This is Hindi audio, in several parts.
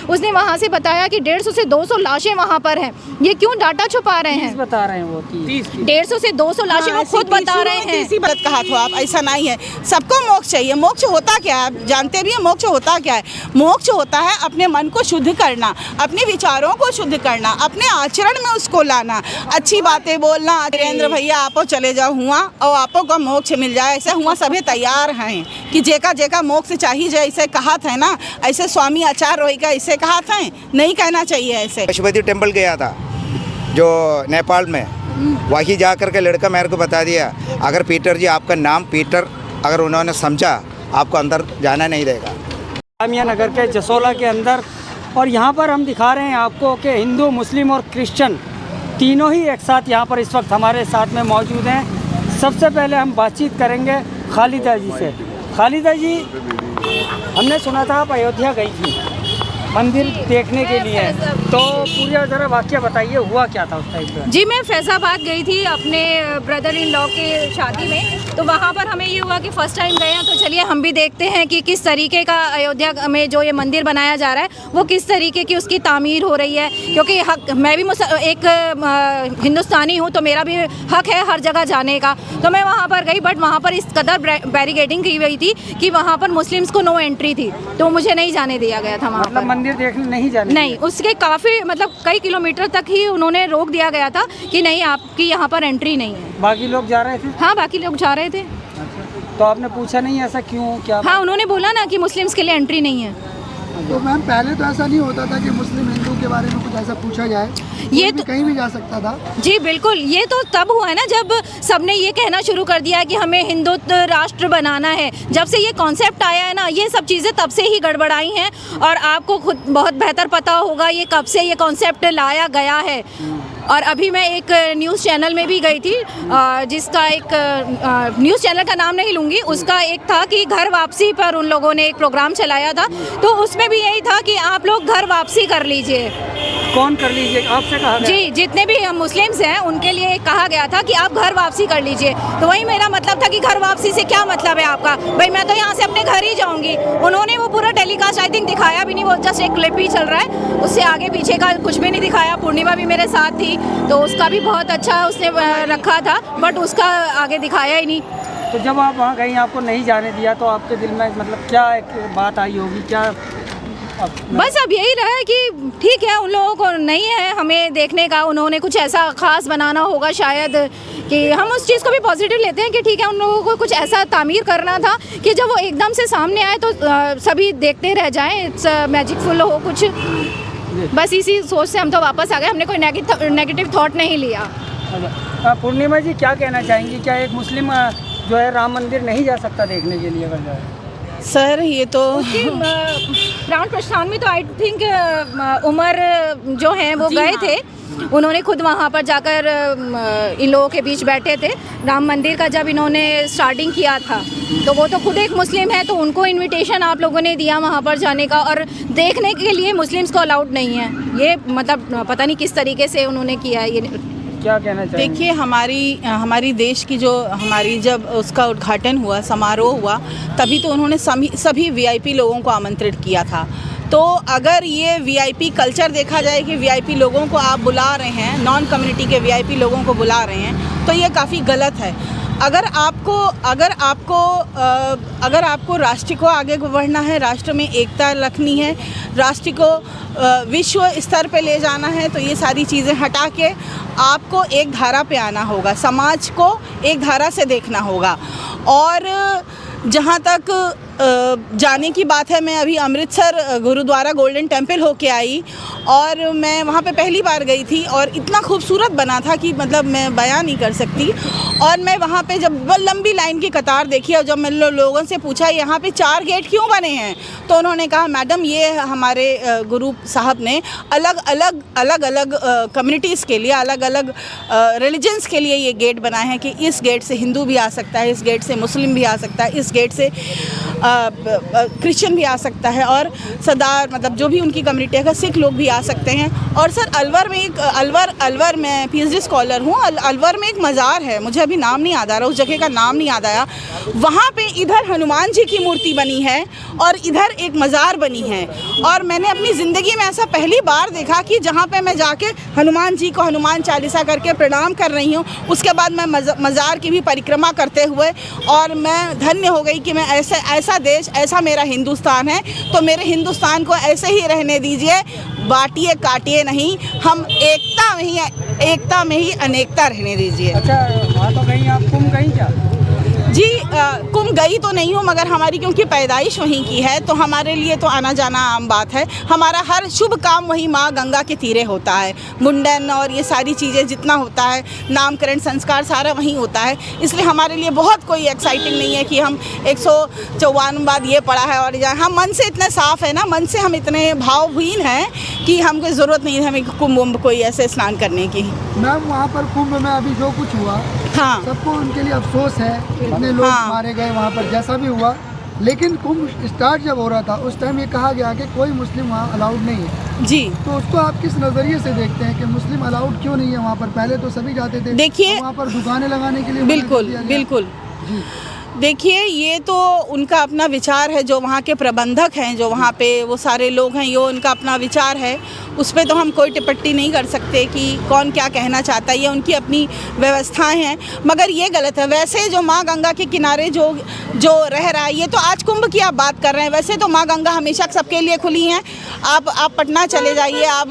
उसने वहाँ से बताया कि 150 से 200 लाशें वहाँ पर हैं। ये क्यों डाटा छुपा रहे हैं? बता रहे हैं वो 150 से 200 लाशें वो खुद बता रहे हैं। इसी बात कहा तो आप, ऐसा नहीं है। सबको मोक्ष चाहिए। मोक्ष होता क्या है? आप जानते भी हैं मोक्ष होता क्या है? मोक्ष होता है अपने मन को शुद्ध करना, अपने विचारों को शुद्ध करना, अपने आचरण में उसको लाना, अच्छी बातें बोलना। वीरेंद्र भैया आपो चले जाओ हुआ और आपो को मोक्ष मिल जाए, ऐसे हुआ सभी तैयार हैं कि जेका जेका मोक्ष चाहिए जाए, ऐसे कहा था ना, ऐसे स्वामी आचार्य रोही का ऐसे कहा था, नहीं कहना चाहिए ऐसे। पशुपति टेम्पल गया था जो नेपाल में, वहीं जा कर के लड़का मेरे को बता दिया, अगर पीटर जी आपका नाम पीटर अगर उन्होंने समझा आपको अंदर जाना नहीं देगा। जामिया नगर के जसोला के अंदर, और यहाँ पर हम दिखा रहे हैं आपको कि हिंदू, मुस्लिम और क्रिश्चियन तीनों ही एक साथ यहाँ पर इस वक्त हमारे साथ में मौजूद हैं। सबसे पहले हम बातचीत करेंगे खालिदा जी से। खालिदा जी, हमने सुना था आप अयोध्या गई थी मंदिर देखने के लिए, तो पूरा ज़रा वाक़या बताइए, हुआ क्या था उस टाइम पे? जी, मैं फैज़ाबाद गई थी अपने ब्रदर इन लॉ के शादी में, तो वहाँ पर हमें ये हुआ कि फ़र्स्ट टाइम गए हैं, तो चलिए हम भी देखते हैं कि किस तरीके का अयोध्या में जो ये मंदिर बनाया जा रहा है वो किस तरीके की उसकी तामीर हो रही है। क्योंकि हक, मैं भी एक हिंदुस्तानी हूँ, तो मेरा भी हक है हर जगह जाने का। तो मैं वहाँ पर गई, बट वहाँ पर इस कदर बैरिकेडिंग की गई थी कि वहाँ पर मुस्लिम्स को नो एंट्री थी, तो मुझे नहीं जाने दिया गया था वहाँ पर। मंदिर देखने नहीं जाने? नहीं, उसके काफ़ी मतलब कई किलोमीटर तक ही उन्होंने रोक दिया गया था कि नहीं, आपकी यहाँ पर एंट्री नहीं है। बाकी लोग जा रहे थे? हाँ, बाकी लोग जा रहे थे। तो आपने पूछा नहीं ऐसा क्यों, क्या? हाँ, उन्होंने बोला ना कि मुस्लिम्स के लिए एंट्री नहीं है। तो मैम पहले तो ऐसा नहीं होता था कि मुस्लिम हिंदू के बारे में कुछ ऐसा पूछा जाए, ये तो कहीं भी जा सकता था। जी बिल्कुल, ये तो तब हुआ है ना जब सबने ये कहना शुरू कर दिया कि हमें हिंदुत्व राष्ट्र बनाना है। जब से ये कॉन्सेप्ट आया है ना, ये सब चीज़ें तब से ही गड़बड़ाई हैं। और आपको खुद बहुत बेहतर पता होगा ये कब से ये कॉन्सेप्ट लाया गया है। और अभी मैं एक न्यूज़ चैनल में भी गई थी, जिसका एक न्यूज़ चैनल का नाम नहीं लूँगी, उसका एक था कि घर वापसी पर उन लोगों ने एक प्रोग्राम चलाया था, तो उसमें भी यही था कि आप लोग घर वापसी कर लीजिए। कौन कर लीजिए, आपसे कहा गया? जी, जितने भी मुस्लिम्स हैं उनके लिए कहा गया था कि आप घर वापसी कर लीजिए। तो वही मेरा मतलब था कि घर वापसी से क्या मतलब है आपका? भाई मैं तो यहाँ से अपने घर ही जाऊँगी। उन्होंने वो पूरा टेलीकास्ट आई थिंक दिखाया भी नहीं, वो जस्ट एक क्लिप ही चल रहा है, उससे आगे पीछे का कुछ भी नहीं दिखाया। पूर्णिमा भी मेरे साथ थी, तो उसका भी बहुत अच्छा उसने रखा था, बट उसका आगे दिखाया ही नहीं। तो जब आप वहाँ गई, आपको नहीं जाने दिया, तो आपके दिल में मतलब क्या एक बात आई होगी, क्या? बस अब यही रहा है कि ठीक है, उन लोगों को नहीं है हमें देखने का, उन्होंने कुछ ऐसा ख़ास बनाना होगा शायद, कि हम उस चीज़ को भी पॉजिटिव लेते हैं कि ठीक है, उन लोगों को कुछ ऐसा तामीर करना था कि जब वो एकदम से सामने आए तो सभी देखते रह जाएं, इट्स मैजिकफुल हो कुछ। बस इसी सोच से हम तो वापस आ गए, हमने कोई नेगेटिव थॉट नहीं लिया। पूर्णिमा जी, क्या कहना चाहेंगी? क्या एक मुस्लिम जो है राम मंदिर नहीं जा सकता देखने के लिए अगर जाए? सर ये तो प्राण प्रस्थान में तो आई थिंक उमर जो हैं वो गए थे, उन्होंने खुद वहाँ पर जाकर इन लोगों के बीच बैठे थे। राम मंदिर का जब इन्होंने स्टार्टिंग किया था, तो वो तो खुद एक मुस्लिम है, तो उनको इनविटेशन आप लोगों ने दिया वहाँ पर जाने का, और देखने के लिए मुस्लिम्स को अलाउड नहीं है। ये मतलब पता नहीं किस तरीके से उन्होंने किया है। ये क्या कहना चाहिए? देखिए, हमारी देश की जो हमारी जब उसका उद्घाटन हुआ, समारोह हुआ, तभी तो उन्होंने सभी वीआईपी लोगों को आमंत्रित किया था। तो अगर ये वीआईपी कल्चर देखा जाए कि वीआईपी लोगों को आप बुला रहे हैं, नॉन कम्युनिटी के वीआईपी लोगों को बुला रहे हैं, तो ये काफ़ी गलत है। अगर आपको राष्ट्र को आगे बढ़ना है, राष्ट्र में एकता रखनी है, राष्ट्र को विश्व स्तर पे ले जाना है, तो ये सारी चीज़ें हटा के आपको एक धारा पे आना होगा, समाज को एक धारा से देखना होगा। और जहाँ तक जाने की बात है, मैं अभी अमृतसर गुरुद्वारा गोल्डन टेम्पल होके आई, और मैं वहाँ पे पहली बार गई थी, और इतना खूबसूरत बना था कि मतलब मैं बयान नहीं कर सकती। और मैं वहाँ पे जब लंबी लाइन की कतार देखी, और जब मैंने लोगों से पूछा यहाँ पे 4 गेट क्यों बने हैं, तो उन्होंने कहा मैडम ये हमारे गुरु साहब ने अलग अलग कम्युनिटीज़ के लिए, अलग अलग रिलीजन्स के लिए ये गेट बनाए हैं कि इस गेट से हिंदू भी आ सकता है, इस गेट से मुस्लिम भी आ सकता है, इस गेट से क्रिश्चियन भी आ सकता है, और सरदार मतलब जो भी उनकी कम्युनिटी है, सिख लोग भी आ सकते हैं। और सर अलवर में मैं पीएचडी स्कॉलर हूँ, अलवर में एक मज़ार है, मुझे अभी नाम नहीं याद आ रहा, उस जगह का नाम नहीं याद आया, वहाँ पे इधर हनुमान जी की मूर्ति बनी है और इधर एक मज़ार बनी है। और मैंने अपनी ज़िंदगी में ऐसा पहली बार देखा कि जहाँ पे मैं जाके हनुमान जी को हनुमान चालीसा करके प्रणाम कर रही हूँ, उसके बाद मैं मज़ार की भी परिक्रमा करते हुए, और मैं धन्य हो गई कि मैं ऐसा देश, ऐसा मेरा हिंदुस्तान है। तो मेरे हिंदुस्तान को ऐसे ही रहने दीजिए, बांटिए काटिए नहीं, हम एकता में ही अनेकता रहने दीजिए। अच्छा, वहाँ तो गई आप, कुंभ गई क्या? जी, कुंभ गई तो नहीं हूँ, मगर हमारी क्योंकि पैदाइश वहीं की है तो हमारे लिए तो आना जाना आम बात है। हमारा हर शुभ काम वहीं माँ गंगा के तीरे होता है, मुंडन और ये सारी चीज़ें जितना होता है, नामकरण संस्कार सारा वहीं होता है। इसलिए हमारे लिए बहुत कोई एक्साइटिंग नहीं है कि हम 154 बाद ये पढ़ा है और हम मन से इतने साफ़ है ना, मन से हम इतने भावहीन हैं कि हमको ज़रूरत नहीं है हमें कुंभ कोई ऐसे स्नान करने की। मैम वहाँ पर कुंभ में अभी जो कुछ हुआ, हाँ, सबको उनके लिए अफसोस है, इतने लोग हाँ। मारे गए वहाँ पर, जैसा भी हुआ। लेकिन कुंभ स्टार्ट जब हो रहा था उस टाइम ये कहा गया कि कोई मुस्लिम वहाँ अलाउड नहीं है। जी, तो उसको आप किस नज़रिए से देखते हैं कि मुस्लिम अलाउड क्यों नहीं है वहाँ पर? पहले तो सभी जाते थे, देखिए, वहाँ पर दुकानें लगाने के लिए मना कर बिल्कुल दिया गया। बिल्कुल। जी, देखिए, ये तो उनका अपना विचार है, जो वहाँ के प्रबंधक हैं, जो वहाँ पे वो सारे लोग हैं, ये उनका अपना विचार है, उस पर तो हम कोई टिप्पणी नहीं कर सकते कि कौन क्या कहना चाहता है, ये उनकी अपनी व्यवस्थाएं हैं। मगर ये गलत है। वैसे जो माँ गंगा के किनारे जो रह रहा है, ये तो आज कुंभ की आप बात कर रहे हैं, वैसे तो माँ गंगा हमेशा सबके लिए खुली हैं। आप पटना चले जाइए, आप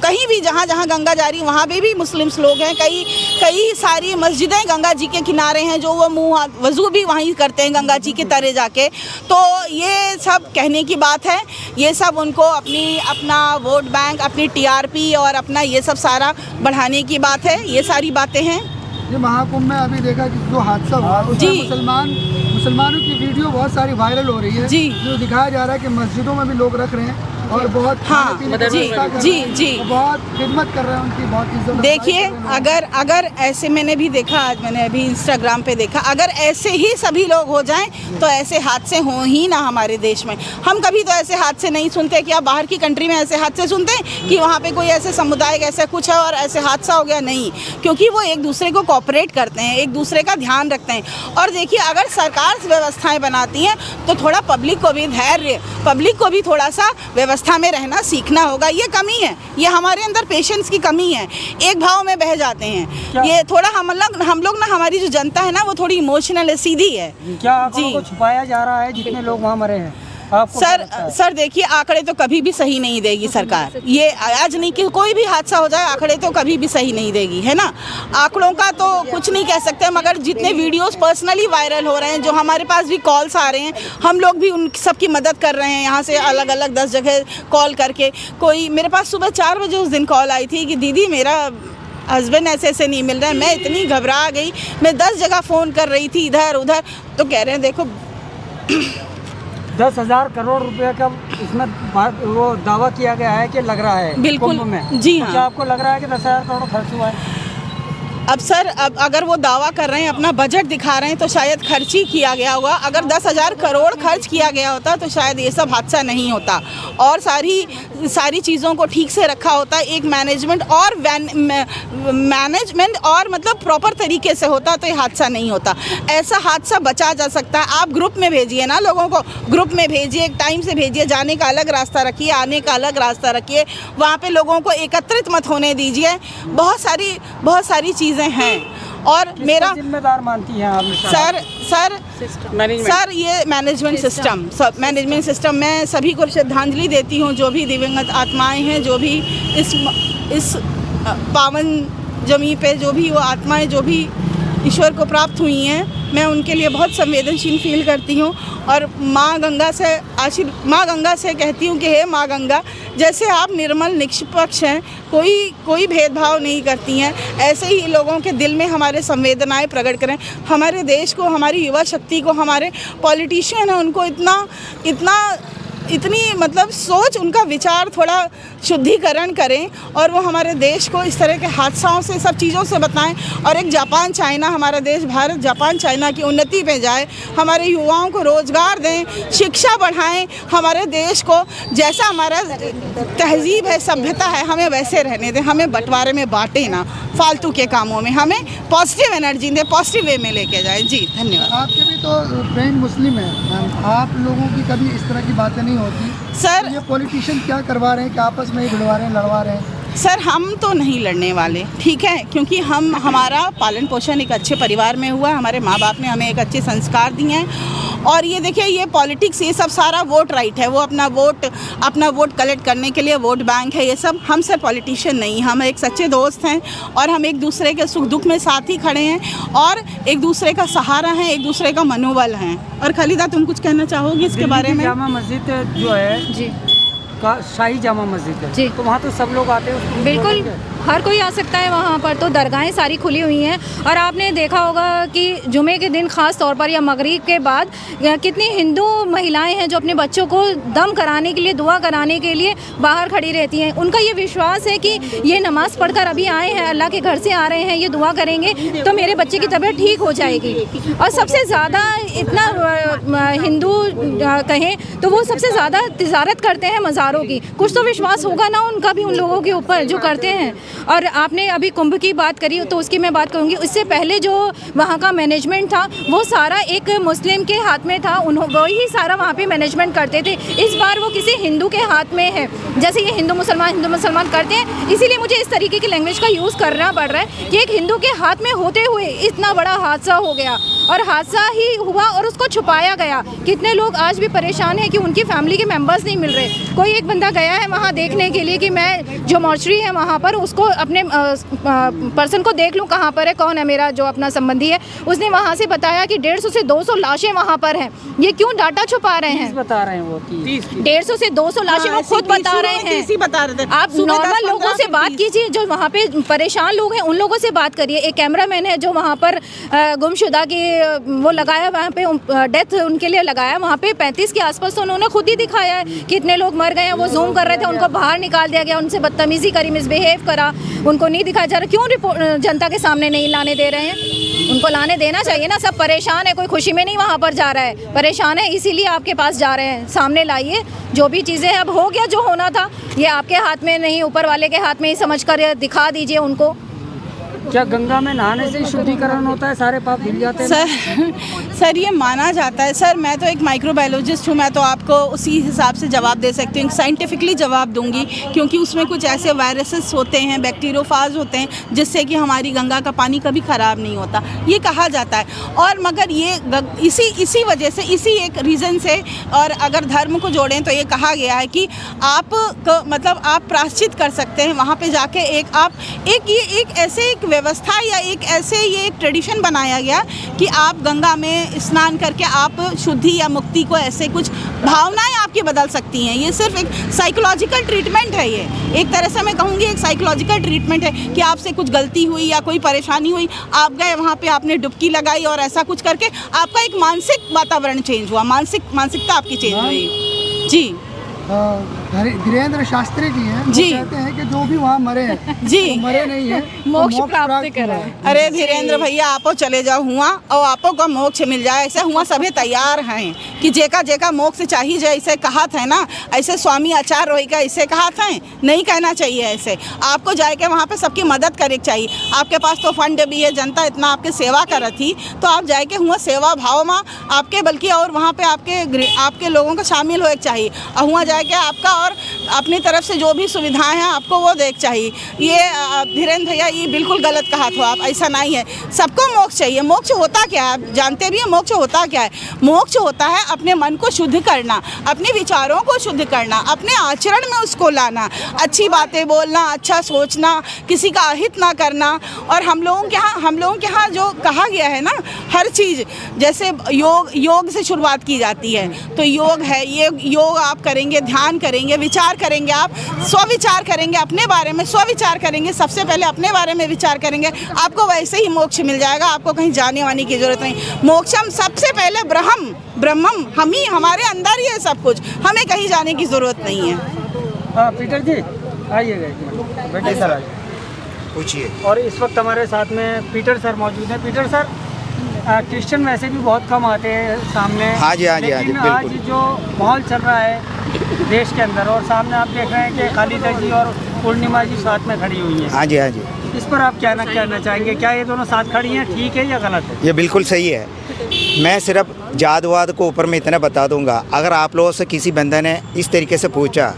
कहीं भी जहाँ जहाँ गंगा जा रही है वहाँ पे भी मुस्लिम्स लोग हैं। कई सारी मस्जिदें गंगा जी के किनारे हैं, जो वो मुँह हाथ वज़ू भी वहीं करते हैं गंगा जी के तरे जाके। तो ये सब कहने की बात है, ये सब उनको अपना वोट बैंक, अपनी टीआरपी और अपना ये सब सारा बढ़ाने की बात है, ये सारी बातें हैं। ये महाकुंभ में अभी देखा कि जो हादसा हुआ जी। उसमें मुसलमानों की वीडियो बहुत सारी वायरल हो रही है, जी। जो दिखाया जा रहा है कि मस्जिदों में भी लोग रख रहे हैं और बहुत हाँ, खाने-पीने की जी, व्यवस्था कर जी, रहे हैं, जी। और बहुत खिदमत कर रहे हैं उनकी, बहुत इज्जत। देखिए, अगर ऐसे मैंने भी देखा, आज मैंने अभी इंस्टाग्राम पे देखा, अगर ऐसे ही सभी लोग हो जाएं तो ऐसे हादसे हों ही ना हमारे देश में। हम कभी तो ऐसे हादसे नहीं सुनते कि आप बाहर की कंट्री में ऐसे हादसे सुनते हैं कि वहाँ पे कोई ऐसे समुदाय ऐसा कुछ है और ऐसे हादसा हो गया, नहीं। क्योंकि वो एक दूसरे को कोऑपरेट करते हैं, एक दूसरे का ध्यान रखते हैं। और देखिए, अगर सरकार व्यवस्थाएं बनाती हैं तो थोड़ा पब्लिक को भी धैर्य, पब्लिक को भी थोड़ा सा व्यवस्था में रहना सीखना होगा। ये कमी है, ये हमारे अंदर पेशेंस की कमी है, एक भाव में बह जाते हैं। ये थोड़ा हम लोग ना, हमारी जो जनता है ना, वो थोड़ी इमोशनल है, सीधी है। क्या आंकड़ों को छुपाया जा रहा है जितने लोग वहाँ मरे हैं? आपको क्या लगता है? सर देखिए, आंकड़े तो कभी भी सही नहीं देगी सरकार। ये आज नहीं कि कोई भी हादसा हो जाए, आंकड़े तो कभी भी सही नहीं देगी, है ना। आंकड़ों का तो कुछ नहीं कह सकते, मगर जितने वीडियोस पर्सनली वायरल हो रहे हैं, जो हमारे पास भी कॉल्स आ रहे हैं, हम लोग भी उन सबकी मदद कर रहे हैं। यहाँ से अलग अलग 10 जगह कॉल करके, कोई मेरे पास सुबह 4 बजे उस दिन कॉल आई थी कि दीदी मेरा हस्बैंड ऐसे नहीं मिल रहा है। मैं इतनी घबरा गई, मैं 10 जगह फ़ोन कर रही थी इधर उधर, तो कह रहे हैं देखो 10,000 करोड़ रुपए का इसमें वो दावा किया गया है कि लग रहा है बिल्कुल, कुंभ में। जी तो हाँ। क्या आपको लग रहा है कि 10,000 करोड़ खर्च हुआ है? अब सर, अब अगर वो दावा कर रहे हैं, अपना बजट दिखा रहे हैं, तो शायद खर्च ही किया गया होगा। अगर 10,000 करोड़ खर्च किया गया होता तो शायद ये सब हादसा नहीं होता, और सारी चीज़ों को ठीक से रखा होता, एक मैनेजमेंट और मतलब प्रॉपर तरीके से होता, तो ये हादसा नहीं होता। ऐसा हादसा बचा जा सकता है। आप ग्रुप में भेजिए ना, लोगों को ग्रुप में भेजिए, एक टाइम से भेजिए, जाने का अलग रास्ता रखिए, आने का अलग रास्ता रखिए, वहाँ पे लोगों को एकत्रित मत होने दीजिए। बहुत सारी चीज़ें हैं। और मेरा जिम्मेदार मानती हैं आप? सर ये मैनेजमेंट सिस्टम, मैं सभी को श्रद्धांजलि देती हूँ, जो भी दिवंगत आत्माएं हैं, जो भी इस पावन जमी पे जो भी वो आत्माएं जो भी ईश्वर को प्राप्त हुई हैं, मैं उनके लिए बहुत संवेदनशील फील करती हूँ। और माँ गंगा से कहती हूँ कि हे माँ गंगा, जैसे आप निर्मल निष्पक्ष हैं, कोई भेदभाव नहीं करती हैं, ऐसे ही लोगों के दिल में हमारे संवेदनाएं प्रकट करें। हमारे देश को, हमारी युवा शक्ति को, हमारे पॉलिटिशियन हैं, उनको इतना इतनी मतलब सोच, उनका विचार थोड़ा शुद्धिकरण करें और वो हमारे देश को इस तरह के हादसाओं से, सब चीज़ों से बताएं और एक जापान चाइना, हमारा देश भारत जापान चाइना की उन्नति पे जाए, हमारे युवाओं को रोज़गार दें, शिक्षा बढ़ाएं, हमारे देश को जैसा हमारा तहजीब है, सभ्यता है, हमें वैसे रहने दें, हमें बंटवारे में बांटे ना, फालतू के कामों में, हमें पॉजिटिव एनर्जी दें, पॉजिटिव वे में लेके जाएं। जी धन्यवाद। आपके भी तो फ्रेंड मुस्लिम है मैम, आप लोगों की कभी इस तरह की बातें नहीं होती? सर ये पॉलिटिशियन क्या करवा रहे हैं कि आपस में ही भिड़वा रहे हैं, लड़वा रहे हैं? सर हम तो नहीं लड़ने वाले, ठीक है, क्योंकि हमारा पालन पोषण एक अच्छे परिवार में हुआ, हमारे माँ बाप ने हमें एक अच्छे संस्कार दिए हैं। और ये देखिए, ये पॉलिटिक्स, ये सब सारा वोट राइट है, वो अपना वोट कलेक्ट करने के लिए वोट बैंक है, ये सब। हम सर पॉलिटिशियन नहीं, हम एक सच्चे दोस्त हैं और हम एक दूसरे के सुख दुख में साथ ही खड़े हैं और एक दूसरे का सहारा हैं, एक दूसरे का मनोबल हैं। और खालिदा, तुम कुछ कहना चाहोगी इसके बारे में? जामा मस्जिद जो है जी का शाही जामा मस्जिद है जी। तो वहाँ तो सब लोग आते हैं, बिल्कुल हर कोई आ सकता है वहाँ पर, तो दरगाहें सारी खुली हुई हैं। और आपने देखा होगा कि जुमे के दिन ख़ास तौर पर या मगरिब के बाद कितनी हिंदू महिलाएं हैं जो अपने बच्चों को दम कराने के लिए, दुआ कराने के लिए बाहर खड़ी रहती हैं। उनका ये विश्वास है कि ये नमाज़ पढ़कर अभी आए हैं, अल्लाह के घर से आ रहे हैं, ये दुआ करेंगे तो मेरे बच्चे की तबीयत ठीक हो जाएगी। और सबसे ज़्यादा इतना हिंदू कहें तो वो सबसे ज़्यादा तिजारत करते हैं मज़ारों की। कुछ तो विश्वास होगा ना उनका भी उन लोगों के ऊपर जो करते हैं। और आपने अभी कुंभ की बात करी तो उसकी मैं बात करूँगी। इससे पहले जो वहाँ का मैनेजमेंट था वो सारा एक मुस्लिम के हाथ में था, वही सारा वहाँ पे मैनेजमेंट करते थे। इस बार वो किसी हिंदू के हाथ में है, जैसे ये हिंदू मुसलमान करते हैं, इसीलिए मुझे इस तरीके की लैंग्वेज का यूज़ करना पड़ रहा है कि एक हिंदू के हाथ में होते हुए इतना बड़ा हादसा हो गया और हादसा ही हुआ और उसको छुपाया गया। कितने लोग आज भी परेशान हैं कि उनकी फैमिली के मेंबर्स नहीं मिल रहे। कोई एक बंदा गया है वहाँ देखने के लिए कि मैं जो मॉर्चरी है वहाँ पर उसको अपने पर्सन को देख लूँ कहाँ पर है, कौन है मेरा जो अपना संबंधी है। उसने वहाँ से बताया कि 150 से 200 लाशें वहाँ पर हैं। ये क्यों डाटा छुपा रहे हैं? बता रहे हैं वो 150 से 200 लाशें वो खुद बता रहे हैं। बता रहे थे। आप नॉर्मल लोगों से बात कीजिए, जो वहाँ पे परेशान लोग हैं उन लोगों से बात करिए। एक कैमरामैन है जो वहाँ पर गुमशुदा की वो लगाया, वहाँ पे डेथ उनके लिए लगाया, वहाँ पे 35 के आसपास तो उन्होंने खुद ही दिखाया है कितने लोग मर गए हैं। वो जूम कर रहे थे, उनको बाहर निकाल दिया गया, उनसे बदतमीजी करी, मिसबिहेव करा, उनको नहीं दिखाया जा रहा। क्यों जनता के सामने नहीं लाने दे रहे हैं? उनको लाने देना चाहिए ना। सब परेशान है, कोई खुशी में नहीं वहाँ पर जा रहा है, परेशान है इसीलिए आपके पास जा रहे हैं। सामने लाइए जो भी चीज़ें। अब हो गया जो होना था, ये आपके हाथ में नहीं, ऊपर वाले के हाथ में ही समझ कर दिखा दीजिए उनको। क्या गंगा में नहाने से ही शुद्धिकरण होता है, सारे पाप धुल जाते हैं? सर ये माना जाता है। सर मैं तो एक माइक्रोबायोलॉजिस्ट हूँ, मैं तो आपको उसी हिसाब से जवाब दे सकती हूँ, साइंटिफिकली जवाब दूंगी, क्योंकि उसमें कुछ ऐसे वायरसेस होते हैं, बैक्टीरियोफाज होते हैं, जिससे कि हमारी गंगा का पानी कभी ख़राब नहीं होता, ये कहा जाता है। और मगर ये इसी वजह से, इसी एक रीज़न से, और अगर धर्म को जोड़ें तो ये कहा गया है कि मतलब आप प्रायश्चित कर सकते हैं वहाँ पे जाके। एक ऐसे एक व्यवस्था या एक ऐसे ये एक ट्रेडिशन बनाया गया कि आप गंगा में स्नान करके आप शुद्धि या मुक्ति को, ऐसे कुछ भावनाएं आपकी बदल सकती हैं। ये सिर्फ एक साइकोलॉजिकल ट्रीटमेंट है। ये एक तरह से मैं कहूँगी एक साइकोलॉजिकल ट्रीटमेंट है कि आपसे कुछ गलती हुई या कोई परेशानी हुई, आप गए वहाँ पे, आपने डुबकी लगाई और ऐसा कुछ करके आपका एक मानसिक वातावरण चेंज हुआ, मानसिकता आपकी चेंज हुई। जी धीरेन्द्र शास्त्री जी हैं, जी कहते हैं कि जो भी वहाँ मरे हैं जी वो मरे नहीं है, मोक्ष प्राप्त करा। अरे धीरेन्द्र भैया, आपो चले जाओ हुआ और आपो को मोक्ष मिल जाए, ऐसे हुआ सभी तैयार हैं कि जेका मोक्ष चाहिए जाए, ऐसे कहा था ना, ऐसे स्वामी आचार्य रोही का ऐसे कहा था, नहीं कहना चाहिए ऐसे। आपको जाए के वहाँ पे सबकी मदद करे चाहिए। आपके पास तो फंड भी है, जनता इतना आपके सेवा कर थी, तो आप जाए के हुआ सेवा भाव में आपके, बल्कि और वहाँ पे आपके लोगों को शामिल हो चाहिए, और हुआ जाए के आपका और अपनी तरफ से जो भी सुविधाएं हैं आपको वो देख चाहिए। ये धीरेन्द्र भैया ये बिल्कुल गलत कहा था आप, ऐसा नहीं है। सबको मोक्ष चाहिए। मोक्ष होता क्या है आप जानते भी हैं? मोक्ष होता क्या है? मोक्ष होता है अपने मन को शुद्ध करना, अपने विचारों को शुद्ध करना, अपने आचरण में उसको लाना, अच्छी बातें बोलना, अच्छा सोचना, किसी का अहित ना करना। और हम लोगों के यहाँ जो कहा गया है ना, हर चीज़ जैसे योग से शुरुआत की जाती है, तो योग है, ये योग आप करेंगे, ध्यान करेंगे, जाएंगे, विचार करेंगे, आप स्वविचार करेंगे, अपने बारे में स्वविचार करेंगे, सबसे पहले अपने बारे में विचार करेंगे, आपको वैसे ही मोक्ष मिल जाएगा। आपको कहीं जाने वाने की जरूरत नहीं। मोक्षम सबसे पहले ब्रह्मम हम ही, हमारे अंदर ही है सब कुछ, हमें कहीं जाने की जरूरत नहीं है। हाँ पीटर जी आइएगा एक मिनट, बैठिए सर आइए। पूछिए। और इस वक्त हमारे साथ में पीटर सर मौजूद हैं। पीटर सर, क्रिश्चियन वैसे भी बहुत कम आते हैं सामने। हाँ जी, हाँ जी, हाँ जी, लेकिन आज बिल्कुल। जो माहौल चल रहा है देश के अंदर, और सामने आप देख रहे हैं कि खालिदा जी और पूर्णिमा जी साथ में खड़ी हुई हैं। हाँ जी, हाँ जी, इस पर आप क्या कहना चाहेंगे? क्या ये दोनों साथ खड़ी हैं, ठीक है या गलत है? ये बिल्कुल सही है। मैं सिर्फ जातवाद को ऊपर में इतना बता दूंगा, अगर आप लोगों से किसी बंदे ने इस तरीके से पूछा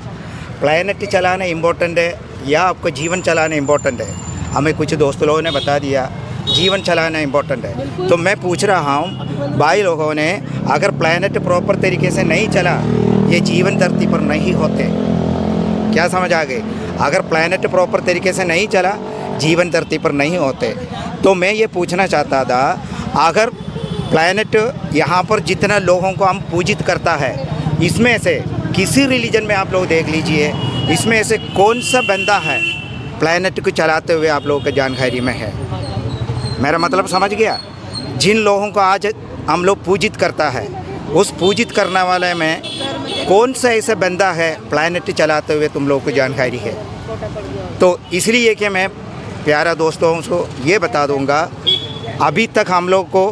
प्लैनेट चलाना इम्पोर्टेंट है या आपको जीवन चलाना इम्पोर्टेंट है, हमें कुछ दोस्त लोगों ने बता दिया जीवन चलाना इम्पोर्टेंट है, तो मैं पूछ रहा हूँ भाई लोगों ने, अगर प्लैनेट प्रॉपर तरीके से नहीं चला ये जीवन धरती पर नहीं होते। क्या समझ आ गई? अगर प्लैनेट प्रॉपर तरीके से नहीं चला जीवन धरती पर नहीं होते। तो मैं ये पूछना चाहता था, अगर प्लैनेट यहाँ पर जितना लोगों को हम पूजित करता है, इसमें से किसी रिलीजन में आप लोग देख लीजिए, इसमें से कौन सा बंदा है प्लैनेट को चलाते हुए आप लोगों की जानकारी में है? मेरा मतलब समझ गया? जिन लोगों को आज हम लोग पूजित करता है, उस पूजित करने वाले में कौन सा ऐसा बंदा है प्लैनेट चलाते हुए तुम लोगों को जानकारी है? तो इसलिए कि मैं प्यारा दोस्तों को ये बता दूंगा, अभी तक हम लोग को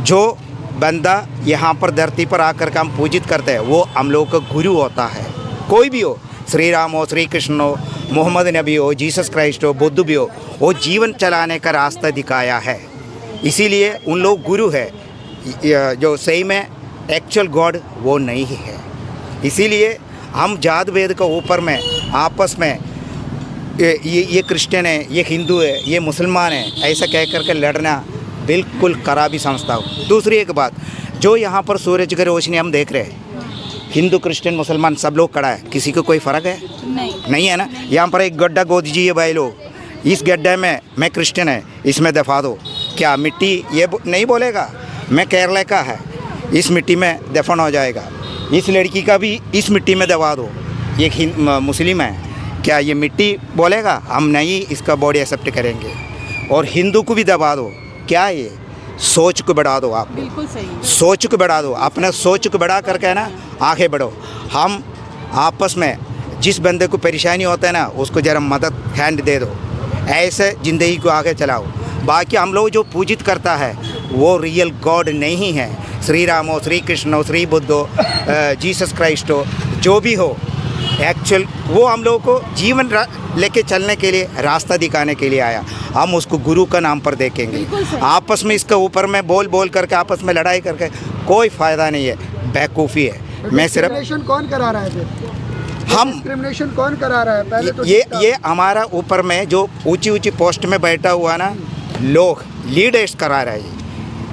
जो बंदा यहाँ पर धरती पर आकर के हम पूजित करते हैं वो हम लोग का गुरु होता है। कोई भी हो, श्री राम हो, श्री कृष्ण हो, मोहम्मद नबी हो, जीसस क्राइस्ट हो, बुद्ध भी हो, वो जीवन चलाने का रास्ता दिखाया है। इसीलिए उन लोग गुरु है। जो सही में एक्चुअल गॉड वो नहीं है। इसीलिए हम जात भेद के ऊपर में आपस में ये क्रिश्चियन है, ये हिंदू है, ये मुसलमान है, ऐसा कह कर के लड़ना बिल्कुल खराबी समझता हूँ। दूसरी एक बात, जो यहाँ पर सूरज की रोशनी हम देख रहे हैं, हिंदू क्रिश्चियन मुसलमान सब लोग खड़ा है, किसी को कोई फ़र्क है? नहीं है ना। यहाँ पर एक गड्ढा गोद दीजिए भाई लोग, इस गड्ढे में मैं क्रिश्चियन है, इसमें दफा दो, क्या मिट्टी ये नहीं बोलेगा मैं केरला का है, इस मिट्टी में दफन हो जाएगा? इस लड़की का भी इस मिट्टी में दबा दो, ये मुस्लिम है, क्या ये मिट्टी बोलेगा हम नहीं इसका बॉडी एक्सेप्ट करेंगे? और हिंदू को भी दबा दो, क्या ये सोच को बढ़ा दो। आप बिल्कुल सही। सोच को बढ़ा दो, अपने सोच को बढ़ा करके ना आगे बढ़ो। हम आपस में जिस बंदे को परेशानी होता है ना उसको ज़रा मदद हैंड दे दो, ऐसे ज़िंदगी को आगे चलाओ। बाकी हम लोग जो पूजित करता है वो रियल गॉड नहीं है। श्री राम हो, श्री कृष्ण हो, श्री बुद्ध हो, जीसस क्राइस्ट हो, जो भी हो, एक्चुअल वो हम लोगों को जीवन लेके चलने के लिए, रास्ता दिखाने के लिए आया। हम उसको गुरु का नाम पर देखेंगे। आपस में इसके ऊपर में बोल करके आपस में लड़ाई करके कोई फ़ायदा नहीं है, बेवकूफ़ी है। मैं सिर्फ डिस्क्रिमिनेशन कौन करा रहा है फिर? हम डिस्क्रिमिनेशन कौन करा रहा है? पहले तो ये हमारा ऊपर में जो ऊंची पोस्ट में बैठा हुआ ना लोग लीडर्स करा रहे हैं।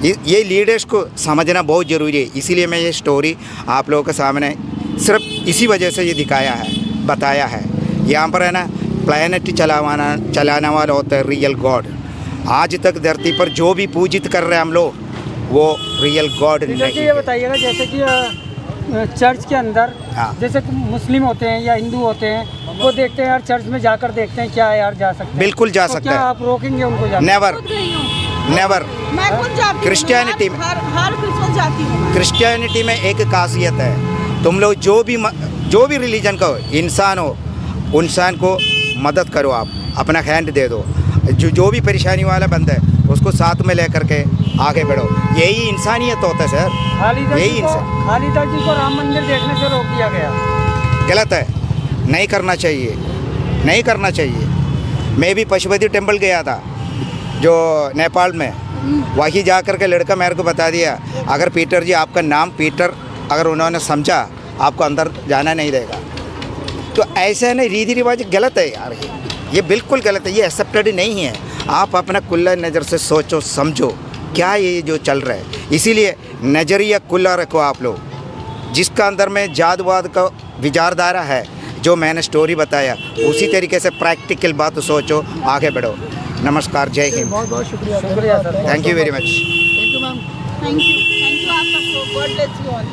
ये लीडर्स को समझना बहुत ज़रूरी है। इसीलिए मैं ये स्टोरी आप लोगों के सामने सिर्फ इसी वजह से ये दिखाया है, बताया है। यहाँ पर है ना प्लैनेट चलाने वाला होता है रियल गॉड। आज तक धरती पर जो भी पूजित कर रहे हैं हम लोग वो रियल गॉड नहीं ये बताइएगा, जैसे कि चर्च के अंदर हाँ। जैसे मुस्लिम होते हैं या हिंदू होते हैं, वो देखते हैं यार चर्च में जाकर देखते हैं, क्या यार जा सकते हैं? बिल्कुल जा तो सकता क्या है। आप रोकेंगे उनको जाने? नेवर। मैं खुद जाती हूँ, क्रिश्चियनिटी में हर क्रिसमस जाती हूँ। क्रिश्चियनिटी में एक खासियत है, तुम लोग जो भी रिलीजन का हो, इंसान को मदद करो, आप अपना हैंड दे दो। जो भी परेशानी वाला बंदा है उसको साथ में लेकर के आगे बढ़ो। यही इंसानियत होता है सर, यही इंसान। खालिदा जी को राम मंदिर देखने से रोक दिया गया, गलत है, नहीं करना चाहिए, नहीं करना चाहिए। मैं भी पशुपति टेम्पल गया था जो नेपाल में, वहीं जा कर के लड़का मेरे को बता दिया, अगर पीटर जी आपका नाम पीटर अगर उन्होंने समझा आपको अंदर जाना नहीं देगा। तो ऐसे नहीं, रीति रिवाज गलत है यार, ये बिल्कुल गलत है, ये एक्सेप्टेड नहीं है। आप अपना खुला नज़र से सोचो समझो क्या ये जो चल रहा है। इसीलिए नज़रिया खुला रखो आप लोग। जिसका अंदर में जातवाद का विचारधारा है, जो मैंने स्टोरी बताया उसी तरीके से प्रैक्टिकल बात सोचो, आगे बढ़ो। नमस्कार, जय हिंद। बहुत बहुत शुक्रिया शुक्रिया sir. Thank you very much. Thank you ma'am. Thank you आप सबको, गॉड ब्लेस यू ऑल।